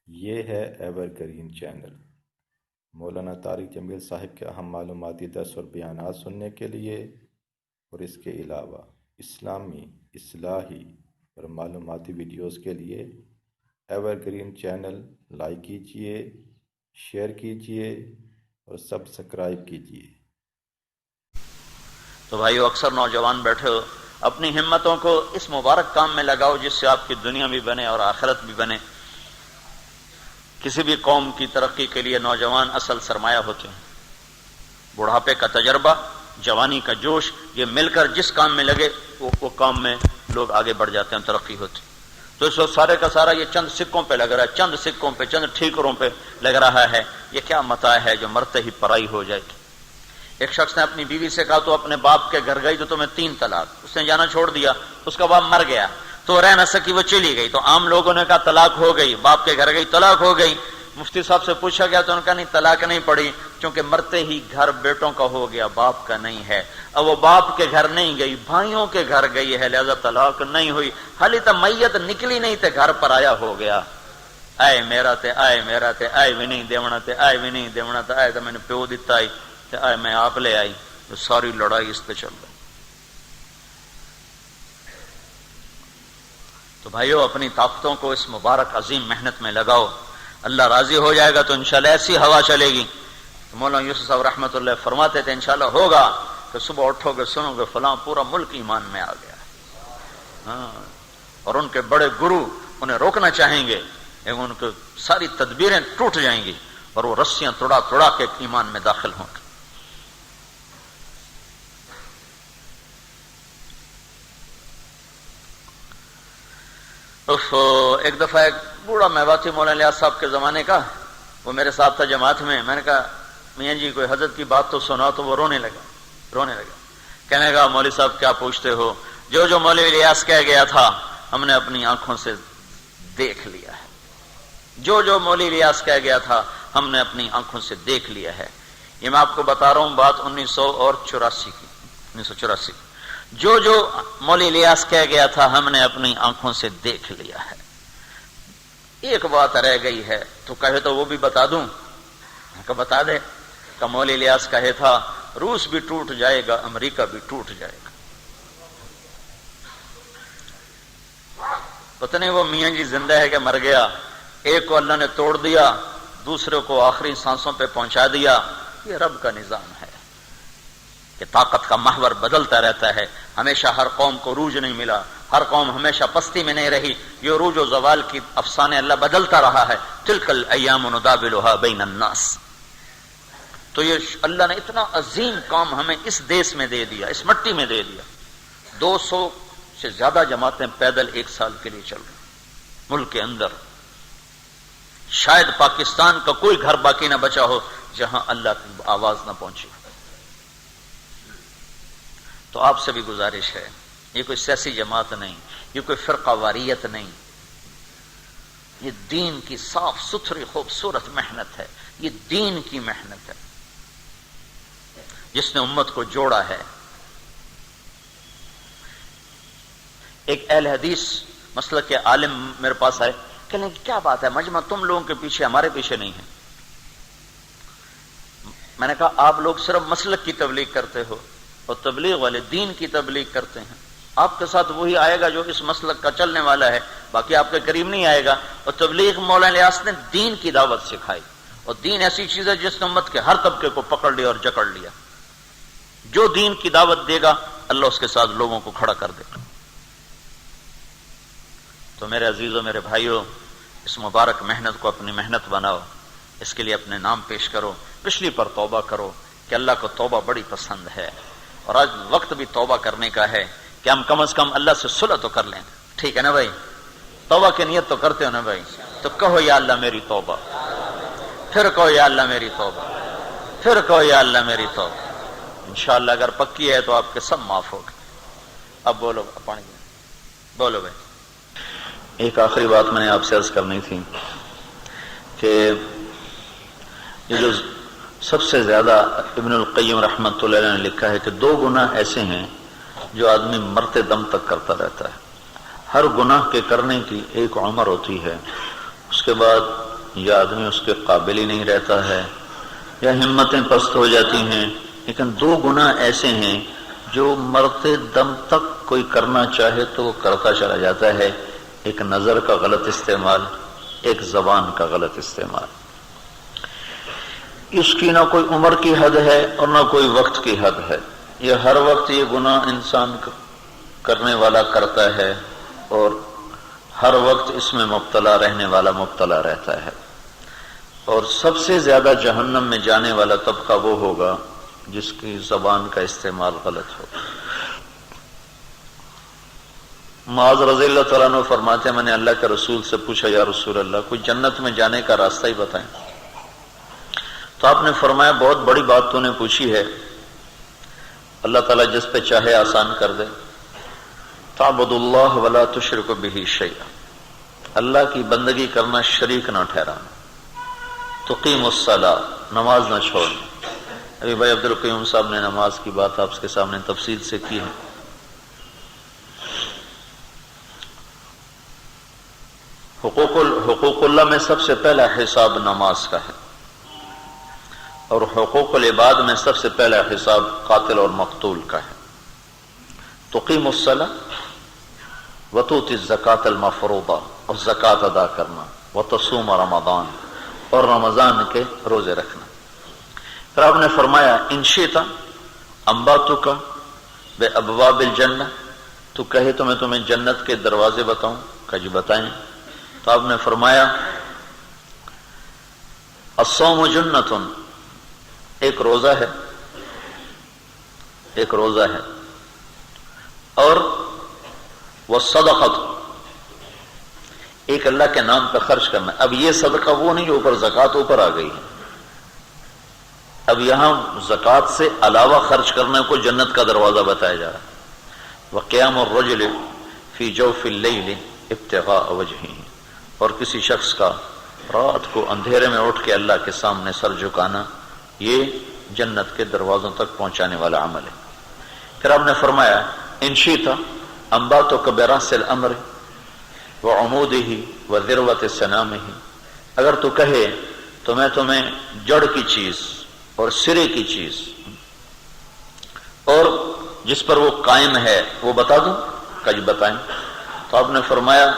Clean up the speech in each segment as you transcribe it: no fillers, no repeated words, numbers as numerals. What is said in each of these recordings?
یہ ہے ever green channel. مولانا طارق جمیل صاحب کے اہم معلوماتی درس اور بیانات سننے کے لیے اور اس کے علاوہ اسلامی، اصلاحی اور معلوماتی ویڈیوز کے لیے ایور گرین چینل لائک کیجئے، شیئر کیجئے اور سبسکرائب کیجئے۔ تو بھائیو، اکثر نوجوان بیٹھے ہو، اپنی ہمتوں کو اس مبارک کام میں لگاؤ جس سے آپ کی دنیا بھی بنے اور آخرت بھی بنے۔ کسی بھی قوم کی ترقی کے لیے نوجوان اصل سرمایہ ہوتے ہیں۔ بڑھاپے کا تجربہ، جوانی کا جوش، یہ مل کر جس کام میں لگے وہ کام میں لوگ آگے بڑھ جاتے ہیں، ترقی ہوتی۔ تو اس وقت سارے کا سارا یہ چند سکوں پہ لگ رہا ہے، چند سکوں پہ، چند ٹھیکروں پہ لگ رہا ہے۔ یہ کیا متاع ہے جو مرتے ہی پرائی ہو جائے گی۔ ایک شخص نے اپنی بیوی سے کہا تو اپنے باپ کے گھر گئی تو تمہیں 3 طلاق۔ اس نے جانا چھوڑ دیا، اس کا باپ مر گیا تو رہ نہ سکی، وہ چلی گئی۔ تو عام لوگوں نے کہا طلاق ہو گئی، باپ کے گھر گئی طلاق ہو گئی۔ مفتی صاحب سے پوچھا گیا تو انہوں نے کہا نہیں، طلاق نہیں پڑی، کیونکہ مرتے ہی گھر بیٹوں کا ہو گیا، باپ کا نہیں ہے۔ اب وہ باپ کے گھر نہیں گئی، بھائیوں کے گھر گئی ہے، لہذا طلاق نہیں ہوئی۔ حالی تو میت نکلی نہیں تے گھر پر آیا ہو گیا۔ آئے میرا تے، آئے میرا تے، آئے بھی نہیں دیونا تے، آئے بھی نہیں دیونا تے، آئے تو میں نے پیو دیتا آئی تے، آئے میں آپ لے آئی۔ تو ساری لڑائی اس پہ چل رہی۔ تو بھائیو، اپنی طاقتوں کو اس مبارک عظیم محنت میں لگاؤ، اللہ راضی ہو جائے گا تو انشاءاللہ ایسی ہوا چلے گی۔ تو مولانا یوسف صاحب رحمۃ اللہ فرماتے تھے انشاءاللہ ہوگا کہ صبح اٹھو گے سنو گے فلاں پورا ملک ایمان میں آ گیا ہے، ہاں، اور ان کے بڑے گرو انہیں روکنا چاہیں گے، لیکن ان کی ساری تدبیریں ٹوٹ جائیں گی اور وہ رسیاں توڑا توڑا کے ایمان میں داخل ہوں گے۔ ایک دفعہ ایک بوڑھا میواتی مولانا الیاس صاحب کے زمانے کا، وہ میرے ساتھ تھا جماعت میں۔ میں نے کہا میاں جی کوئی حضرت کی بات تو سنا، تو وہ رونے لگا۔ کہنے لگا مولوی صاحب کیا پوچھتے ہو، جو جو مولوی الیاس کہہ گیا تھا ہم نے اپنی آنکھوں سے دیکھ لیا ہے، جو جو مولوی الیاس کہہ گیا تھا ہم نے اپنی آنکھوں سے دیکھ لیا ہے۔ یہ میں آپ کو بتا رہا ہوں بات 1984 کی، 1984 کی۔ جو جو مولوی الیاس کہہ گیا تھا ہم نے اپنی آنکھوں سے دیکھ لیا ہے۔ ایک بات رہ گئی ہے، تو کہے تو وہ بھی بتا دوں؟ کہ بتا دے کہ مولوی الیاس کہے تھا روس بھی ٹوٹ جائے گا، امریکہ بھی ٹوٹ جائے گا۔ پتہ نہیں وہ میاں جی زندہ ہے کہ مر گیا۔ ایک کو اللہ نے توڑ دیا، دوسرے کو آخری سانسوں پہ پہنچا دیا۔ یہ رب کا نظام ہے کہ طاقت کا محور بدلتا رہتا ہے۔ ہمیشہ ہر قوم کو عروج نہیں ملا، ہر قوم ہمیشہ پستی میں نہیں رہی۔ یہ عروج و زوال کی افسانے اللہ بدلتا رہا ہے۔ تلک الایام نداولها بین الناس۔ تو یہ اللہ نے اتنا عظیم کام ہمیں اس دیش میں دے دیا، اس مٹی میں دے دیا۔ 200 سے زیادہ جماعتیں پیدل 1 سال کے لیے چل رہی ملک کے اندر۔ شاید پاکستان کا کوئی گھر باقی نہ بچا ہو جہاں اللہ کی آواز نہ پہنچی۔ تو آپ سے بھی گزارش ہے، یہ کوئی سیاسی جماعت نہیں، یہ کوئی فرقہ واریت نہیں، یہ دین کی صاف ستھری خوبصورت محنت ہے، یہ دین کی محنت ہے جس نے امت کو جوڑا ہے۔ ایک اہل حدیث مسلک کے عالم میرے پاس آئے، کہنے لگے کیا بات ہے مجمع تم لوگوں کے پیچھے ہمارے پیچھے نہیں ہے۔ میں نے کہا آپ لوگ صرف مسلک کی تبلیغ کرتے ہو اور تبلیغ والے دین کی تبلیغ کرتے ہیں۔ آپ کے ساتھ وہی آئے گا جو اس مسلک کا چلنے والا ہے، باقی آپ کے قریب نہیں آئے گا۔ اور تبلیغ مولانا الیاس نے دین کی دعوت سکھائی، اور دین ایسی چیز ہے جس نے امت کے ہر طبقے کو پکڑ لیا اور جکڑ لیا۔ جو دین کی دعوت دے گا اللہ اس کے ساتھ لوگوں کو کھڑا کر دے گا۔ تو میرے عزیزوں، میرے بھائیوں، اس مبارک محنت کو اپنی محنت بناؤ، اس کے لیے اپنے نام پیش کرو، پچھلی پر توبہ کرو کہ اللہ کو توبہ بڑی پسند ہے، اور آج وقت بھی توبہ کرنے کا ہے کہ ہم کم از کم اللہ سے صلح تو کر لیں۔ ٹھیک ہے نا بھائی؟ توبہ کی نیت تو کرتے ہو نا بھائی؟ تو کہو یا اللہ میری توبہ، پھر کہو یا اللہ میری توبہ، پھر کہو یا اللہ میری توبہ۔ انشاءاللہ اگر پکی ہے تو آپ کے سب معاف ہو گئے۔ اب بولو پانی بولو بھائی۔ ایک آخری بات میں نے آپ سے عرض کرنی تھی کہ یہ جو سب سے زیادہ ابن القیم رحمۃ اللہ علیہ نے لکھا ہے کہ 2 گناہ ایسے ہیں جو آدمی مرتے دم تک کرتا رہتا ہے۔ ہر گناہ کے کرنے کی ایک عمر ہوتی ہے، اس کے بعد یا آدمی اس کے قابل ہی نہیں رہتا ہے یا ہمتیں پست ہو جاتی ہیں. لیکن 2 گناہ ایسے ہیں جو مرتے دم تک کوئی کرنا چاہے تو وہ کرتا چلا جاتا ہے. ایک نظر کا غلط استعمال، ایک زبان کا غلط استعمال. اس کی نہ کوئی عمر کی حد ہے اور نہ کوئی وقت کی حد ہے. یہ ہر وقت یہ گناہ انسان کرنے والا کرتا ہے اور ہر وقت اس میں مبتلا رہنے والا مبتلا رہتا ہے. اور سب سے زیادہ جہنم میں جانے والا طبقہ وہ ہوگا جس کی زبان کا استعمال غلط ہو. معاذ رضی اللہ تعالیٰ عنہ فرماتے ہیں میں نے اللہ کے رسول سے پوچھا یا رسول اللہ کوئی جنت میں جانے کا راستہ ہی بتائیں. تو آپ نے فرمایا بہت بڑی بات تو نے پوچھی ہے، اللہ تعالیٰ جس پہ چاہے آسان کر دے. تعبد اللہ ولا تشرک بہ شیئا، اللہ کی بندگی کرنا شریک نہ ٹھہرانا. تقیم الصلاۃ، نماز نہ چھوڑنا. ابھی بھائی عبد القیوم صاحب نے نماز کی بات آپ کے سامنے تفصیل سے کی ہے. حقوق اللہ میں سب سے پہلا حساب نماز کا ہے، اور حقوق العباد میں سب سے پہلا حساب قاتل اور مقتول کا ہے. تقیم الصلاۃ وتؤتی الزکاۃ المفروضہ، اور زکوٰۃ ادا کرنا. وتصوم رمضان، اور رمضان کے روزے رکھنا. پھر آپ نے فرمایا ان شئت انبأتک بابواب الجنہ، تو کہے تو میں تمہیں جنت کے دروازے بتاؤں؟ کہ جی بتائیں. تو آپ نے فرمایا الصوم جنۃ، ایک روزہ ہے، ایک روزہ ہے. اور والصدقۃ، ایک اللہ کے نام پہ خرچ کرنا. اب یہ صدقہ وہ نہیں جو اوپر زکوٰۃ اوپر آ گئی ہے. اب یہاں زکوٰۃ سے علاوہ خرچ کرنے کو جنت کا دروازہ بتایا جا رہا ہے. وقیام الرجل فی جوف اللیل ابتغاء وجہہ، اور کسی شخص کا رات کو اندھیرے میں اٹھ کے اللہ کے سامنے سر جھکانا، یہ جنت کے دروازوں تک پہنچانے والا عمل ہے. پھر آپ نے فرمایا ان شئت انبأتک براس الامر وعمودہ وذروۃ سنامہ، اگر تو کہے تو میں تمہیں جڑ کی چیز اور سرے کی چیز اور جس پر وہ قائم ہے وہ بتا دوں؟ کہ جی بتائیں. تو آپ نے فرمایا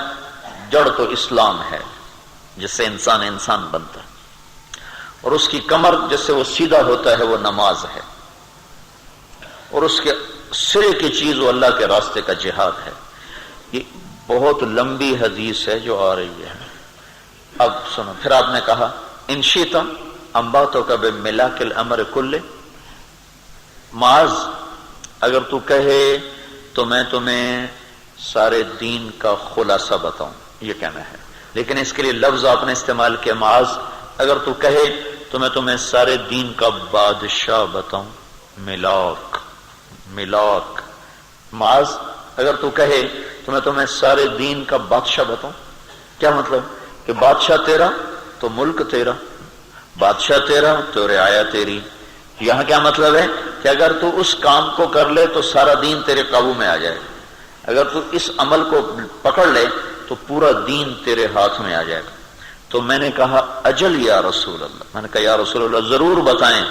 جڑ تو اسلام ہے جس سے انسان بنتا ہے، اور اس کی کمر جس سے وہ سیدھا ہوتا ہے وہ نماز ہے، اور اس کے سرے کی چیز وہ اللہ کے راستے کا جہاد ہے. یہ بہت لمبی حدیث ہے جو آ رہی ہے. اب سنو، پھر آپ نے کہا ان شئت انبأتک بملاک الامر کلہ، معاذ اگر تو کہے تو میں تمہیں سارے دین کا خلاصہ بتاؤں، یہ کہنا ہے. لیکن اس کے لیے لفظ آپ نے استعمال کیا معاذ اگر تو کہے تو میں تمہیں سارے دین کا بادشاہ بتاؤں. ملاک معاذ اگر تو کہے تو میں تمہیں سارے دین کا بادشاہ بتاؤں. کیا مطلب؟ کہ بادشاہ تیرا تو ملک تیرا، بادشاہ تیرا تو رعایا تیری. یہاں کیا مطلب ہے؟ کہ اگر تو اس کام کو کر لے تو سارا دین تیرے قابو میں آ جائے. اگر تو اس عمل کو پکڑ لے تو پورا دین تیرے ہاتھ میں آ جائے گا. تو میں نے کہا اجل یا رسول اللہ، میں نے کہا یا رسول اللہ ضرور بتائیں.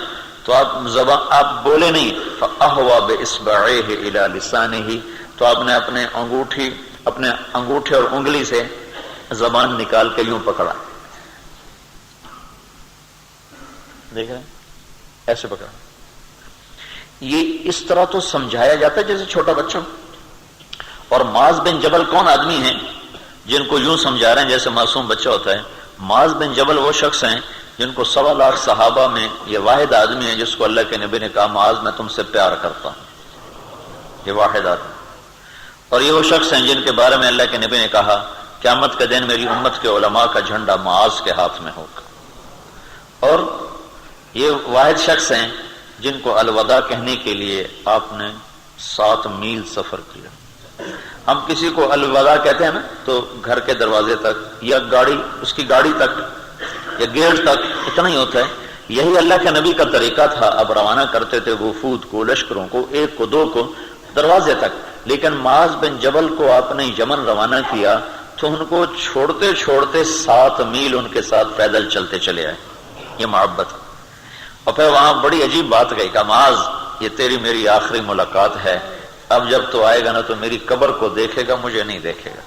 تو آپ بولے نہیں. فأہوى بإصبعیہ الی لسانہ، تو آپ نے اپنے انگوٹھے اور انگلی سے زبان نکال کے یوں پکڑا. دیکھ رہے ہیں ایسے پکڑا. یہ اس طرح تو سمجھایا جاتا ہے جیسے چھوٹا بچہ. اور معاذ بن جبل کون آدمی ہیں جن کو یوں سمجھا رہے ہیں جیسے معصوم بچہ ہوتا ہے؟ معاذ بن جبل وہ شخص ہیں جن کو 1.25 لاکھ صحابہ میں یہ واحد آدمی ہے جس کو اللہ کے نبی نے کہا معاذ میں تم سے پیار کرتا ہوں. یہ واحد آدمی. اور یہ وہ شخص ہیں جن کے بارے میں اللہ کے نبی نے کہا قیامت کے دن میری امت کے علماء کا جھنڈا معاذ کے ہاتھ میں ہوگا. اور یہ واحد شخص ہیں جن کو الوداع کہنے کے لیے آپ نے 7 میل سفر کیا. ہم کسی کو الوداع کہتے ہیں نا تو گھر کے دروازے تک یا اس کی گاڑی تک یا گیٹ تک اتنا ہی ہوتا ہے. یہی اللہ کے نبی کا طریقہ تھا. اب روانہ کرتے تھے وفود کو، لشکروں کو، 1 کو 2 کو دروازے تک. لیکن معاذ بن جبل کو آپ نے یمن روانہ کیا تو ان کو چھوڑتے چھوڑتے 7 میل ان کے ساتھ پیدل چلتے چلے آئے. یہ محبت. اور پھر وہاں بڑی عجیب بات کہی کہ معاذ یہ تیری میری آخری ملاقات ہے، اب جب تو آئے گا نا تو میری قبر کو دیکھے گا، مجھے نہیں دیکھے گا.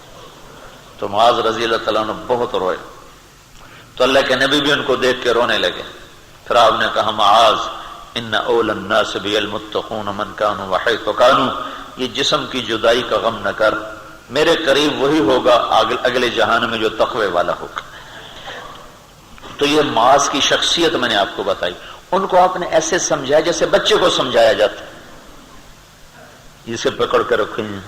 تو معاذ رضی اللہ تعالیٰ عنہ بہت روئے. تو اللہ کے نبی بھی ان کو دیکھ کے رونے لگے. پھر آپ نے کہا معاذ ان اول الناس بی المتقون من کانوا وحیث کانوا، یہ جسم کی جدائی کا غم نہ کر، میرے قریب وہی ہوگا اگلے جہان میں جو تقوی والا ہوگا. تو یہ معاذ کی شخصیت میں نے آپ کو بتائی. ان کو آپ نے ایسے سمجھایا جیسے بچے کو سمجھایا جاتا، جسے پکڑ کے رکھے ہیں.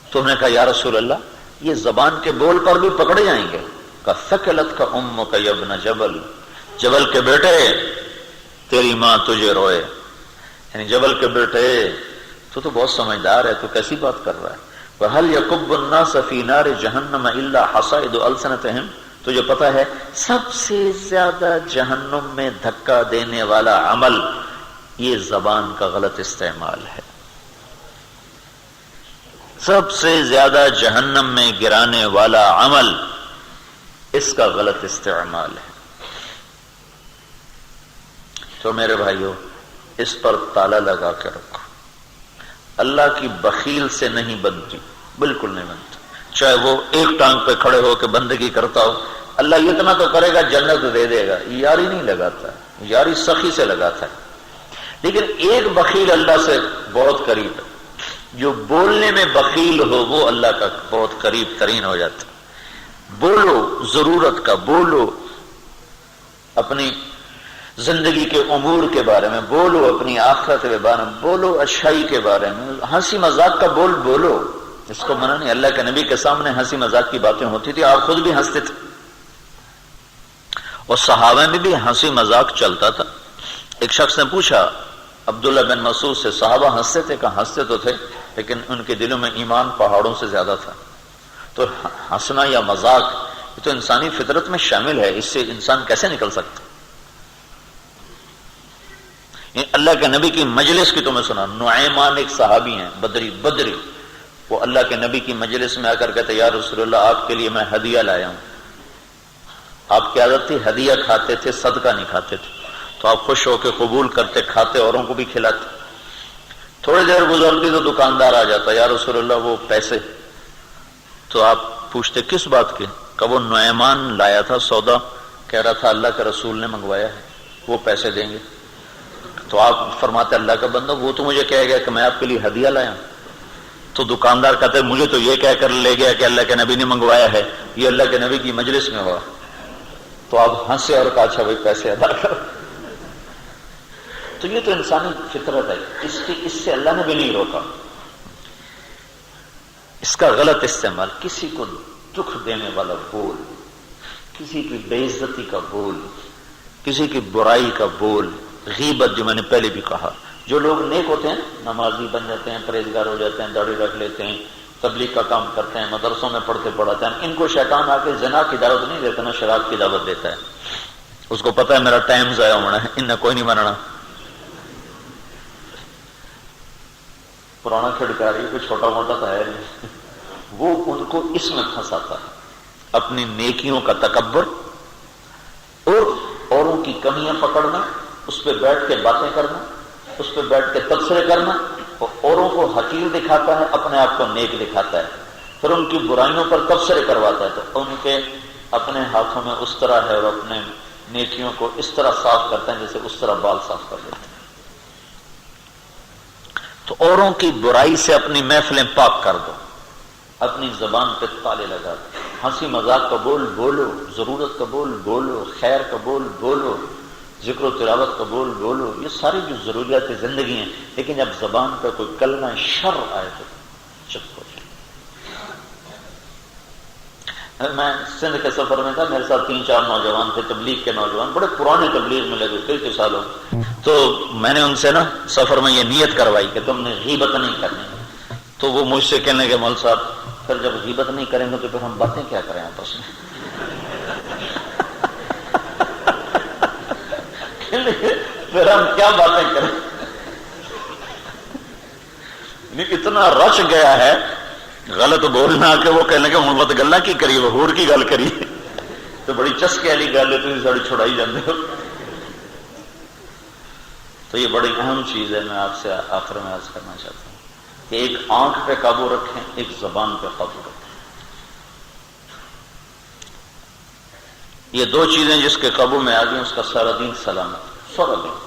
تو انہوں نے کہا یا رسول اللہ یہ زبان کے بول پر بھی پکڑے جائیں گے؟ کہ ثقلت کا امک یا ابن جبل، جبل کے بیٹے تیری ماں تجھے روئے. یعنی جبل کے بیٹے تو بہت سمجھدار ہے، تو کیسی بات کر رہا ہے. وَهَلْ يَكُبُّ النَّاسَ فِي نَارِ جَهَنَّمَ إِلَّا حَصَائِدُ أَلْسِنَتِهِمْ. تجھے پتا ہے سب سے زیادہ جہنم میں دھکا دینے والا عمل یہ زبان کا غلط استعمال ہے. سب سے زیادہ جہنم میں گرانے والا عمل اس کا غلط استعمال ہے. تو میرے بھائیو اس پر تالا لگا کے رکھو. اللہ کی بخیل سے نہیں بنتی، بالکل نہیں بنتی. چاہے وہ ایک ٹانگ پہ کھڑے ہو کے بندگی کرتا ہو، اللہ اتنا تو کرے گا جنت دے دے گا، یاری نہیں لگاتا، یاری سخی سے لگاتا ہے. لیکن ایک بخیل اللہ سے بہت قریب ہے، جو بولنے میں بخیل ہو وہ اللہ کا بہت قریب ترین ہو جاتا. بولو ضرورت کا، بولو اپنی زندگی کے امور کے بارے میں، بولو اپنی آخرت کے بارے میں، بولو اچھائی کے بارے میں. ہنسی مذاق کا بولو، اس کو منع نہیں. اللہ کے نبی کے سامنے ہنسی مذاق کی باتیں ہوتی تھی، آپ خود بھی ہنستے تھے اور صحابہ میں بھی ہنسی مذاق چلتا تھا. ایک شخص نے پوچھا عبداللہ بن مسعود سے، صحابہ ہنستے تھے؟ کہا ہنستے تو تھے لیکن ان کے دلوں میں ایمان پہاڑوں سے زیادہ تھا. تو ہنسنا یا مذاق یہ تو انسانی فطرت میں شامل ہے، اس سے انسان کیسے نکل سکتا. اللہ کے نبی کی مجلس کی تمہیں سنا. نعیمان ایک صحابی ہیں بدری، وہ اللہ کے نبی کی مجلس میں آ کر کہتے یا رسول اللہ آپ کے لیے میں ہدیہ لایا ہوں. آپ کی عادت تھی ہدیہ کھاتے تھے، صدقہ نہیں کھاتے تھے. تو آپ خوش ہو کے قبول کرتے، کھاتے، اوروں کو بھی کھلاتے. تھوڑی دیر گزرتی تو دکاندار آ جاتا، یا رسول اللہ وہ پیسے. تو آپ پوچھتے کس بات کے؟ کہ وہ نعیمان لایا تھا سودا، کہہ رہا تھا اللہ کے رسول نے منگوایا ہے، وہ پیسے دیں گے. تو آپ فرماتے اللہ کا بندہ وہ تو مجھے کہہ گیا کہ میں آپ کے لیے ہدیہ لایا. تو دکاندار کہتے مجھے تو یہ کہہ کر لے گیا کہ اللہ کے نبی نے منگوایا ہے، یہ اللہ کے نبی کی مجلس میں ہوا. تو آپ ہنسے اور کہا اچھا بھائی پیسے ادا کر. تو یہ تو انسانی فطرت ہے، اس سے اللہ نے بھی نہیں روکا. اس کا غلط استعمال، کسی کو دکھ دینے والا بول، کسی کی بے عزتی کا بول، کسی کی برائی کا بول، غیبت جو میں نے پہلے بھی کہا. جو لوگ نیک ہوتے ہیں، نمازی بن جاتے ہیں، پرہیزگار ہو جاتے ہیں، داڑھی رکھ لیتے ہیں، تبلیغ کا کام کرتے ہیں، مدرسوں میں پڑھتے پڑھاتے ہیں، ان کو شیطان آ کے زنا کی دعوت نہیں دیتا نا، شراب کی دعوت دیتا ہے. اس کو پتا ہے میرا ٹائم ضائع ہونا ہے، ان نے کوئی نہیں بننا. پرانا کھڑکاری کوئی چھوٹا موٹا تو ہے نہیں. وہ ان کو اس میں پھنساتا ہے، اپنی نیکیوں کا تکبر اور اوروں کی کمیاں پکڑنا، اس پہ بیٹھ کے باتیں کرنا، اس پہ بیٹھ کے تبصرے کرنا. اور اوروں کو حقیر دکھاتا ہے، اپنے آپ کو نیک دکھاتا ہے. پھر ان کی برائیوں پر تبصرے کرواتا ہے. تو ان کے اپنے ہاتھوں میں اس طرح ہے اور اپنے نیکیوں کو اس طرح صاف کرتا ہے جیسے اس طرح بال صاف کر دیتے ہیں. تو اوروں کی برائی سے اپنی محفلیں پاک کر دو، اپنی زبان پہ تالے لگا دو. ہنسی مذاق کا بول بولو، ضرورت کا بول بولو، خیر کا بول بولو، ذکر و تلاوت کا بول بولو. یہ ساری جو ضروریات زندگی ہیں. لیکن جب زبان پہ کوئی کلمہ شر آئے تو چپ ہو جائے. میں سندھ کے سفر میں تھا، میرے ساتھ 3-4 نوجوان تھے، تبلیغ کے نوجوان، بڑے پرانے تبلیغ میں لگے کئی سالوں. تو میں نے ان سے نا سفر میں یہ نیت کروائی کہ تم نے غیبت نہیں کرنی. تو وہ مجھ سے کہنے لگے مول صاحب پھر جب غیبت نہیں کریں گے تو پھر ہم باتیں کیا کریں آپس میں. پھر ہم کیا باتیں کریں. اتنا رچ گیا ہے غلط بولنا کہ وہ کہنے کہ ہوں مت گلا کی کری وہ ہور کی گل کری تو بڑی چسکے والی گل ہے، تم ساری چھڑائی جاتے ہو. تو یہ بڑی اہم چیز ہے. میں آپ سے آخر میں عرض کرنا چاہتا ہوں کہ ایک آنکھ پہ قابو رکھیں، ایک زبان پہ قابو رکھیں. یہ دو چیزیں جس کے قابو میں آ گئی اس کا سارا دین سلامت، سارا دین.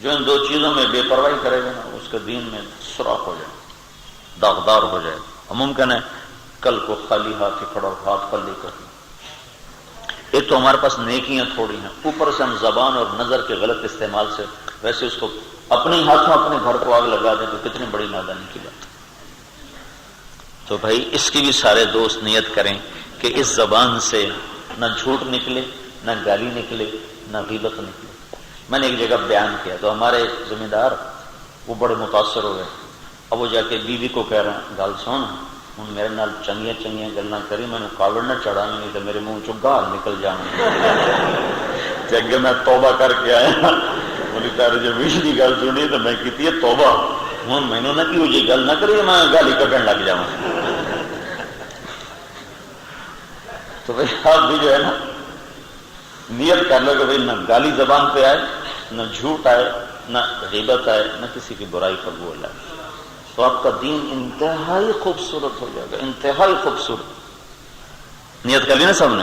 جو ان دو چیزوں میں بے پرواہی کرے گا نا اس کے دین میں سوراخ ہو جائے، داغدار ہو جائے. ممکن ہے کل کو خالی ہاتھ کھڑا ہاتھ پلے کر. ایک تو ہمارے پاس نیکیاں تھوڑی ہیں، اوپر سے ہم زبان اور نظر کے غلط استعمال سے ویسے اس کو اپنے ہاتھوں اپنے گھر کو آگ لگا دیں تو کتنی بڑی نادانی کی بات. تو بھائی اس کی بھی سارے دوست نیت کریں کہ اس زبان سے نہ جھوٹ نکلے، نہ گالی نکلے، نہ غیبت نکلے. میں نے ایک جگہ بیان کیا تو ہمارے ذمہ دار وہ بڑے متاثر ہو گئے. اب وہ جا کے بیوی کو کہہ رہے ہیں گل سن ہوں میرے نال چنگیاں چنگیاں گلاں کری، میں نے کاوڑ نہ چڑھا نہیں تو میرے منہ چوں گال نکل جانا. اگے میں توبہ کر کے آیا بولی تارے جو بیوی کی گل سنی تو میں کیتی ہے توبہ، ہوں مینوں نہ کیوں جی گل نہ کری میں گالی کڈن لگ جاؤں. تو بھائی آپ بھی جو ہے نا نیت کر لو کہ بھائی نہ گالی زبان پہ آئے، نہ جھوٹ آئے، نہ غیبت آئے، نہ کسی کی برائی پر بول آئے. تو آپ کا دین انتہائی خوبصورت ہو جائے گا، انتہائی خوبصورت. نیت کر لی نا سب نے.